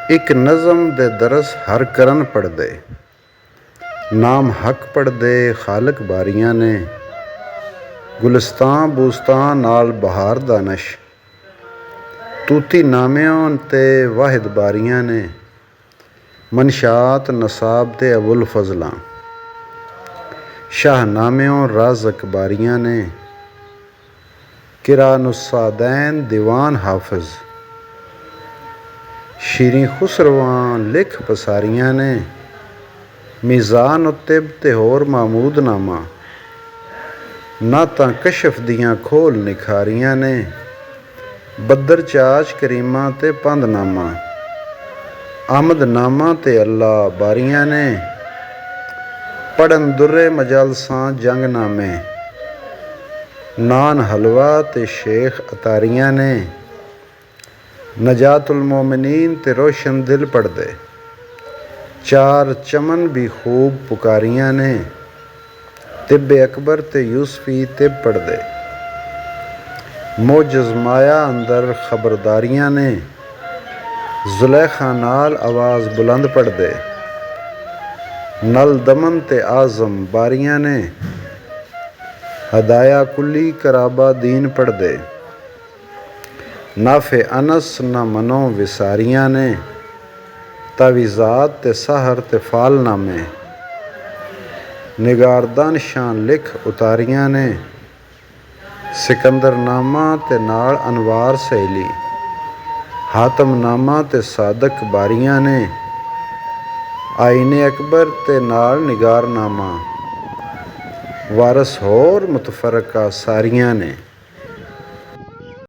एक नज़म दे दरस हर करन पढ़दे, नाम हक पढ़दे खालक बारियां ने। गुलिस्तां बूस्तां नाल बहार दा नश, तूती नामियां ते वाहिद बारियां ने। मनशात नसाब ते अबुल फजलां, शाहनामियों राज़क बारियां ने। किरानुस्सादैन दीवान हाफिज, शीरीं खुसरवां लिख पसारियां ने। मीज़ान उत्तिब ते होर महमूद नामा, नातां कशफ दियां खोल निखारियां ने। बद्दर चाच करीमां ते पंद नामा, आमद नामा ते अल्लाह बारियां ने। पढ़न दुर्रे मजालसां जंग नामे, नान हलवा ते शेख अतारियां ने। नजातुल मोमिनीन ते रोशन दिल पढ़दे, चार चमन भी खूब पुकारियां ने। तिब्बे अकबर ते यूसफी तिब पढ़दे, मोजज़ माया अंदर खबरदारियां ने। जुलेखा नाल आवाज़ बुलंद पढ़दे, नल दमन ते आज़म बारियां ने। हदाया कुली कराबा दीन पढ़दे, नाफे अनस न मनो विसारियां ने। तावीज़ात ते सहर ते फाल नामे, निगारदान शान लिख उतारियां ने। सिकंदर नामा ते नाल अनवार सहेली, हातम नामा ते सादक बारियां ने। आईने अकबर ते नाल निगार नामा, वारस होर मुतफरका सारियां ने।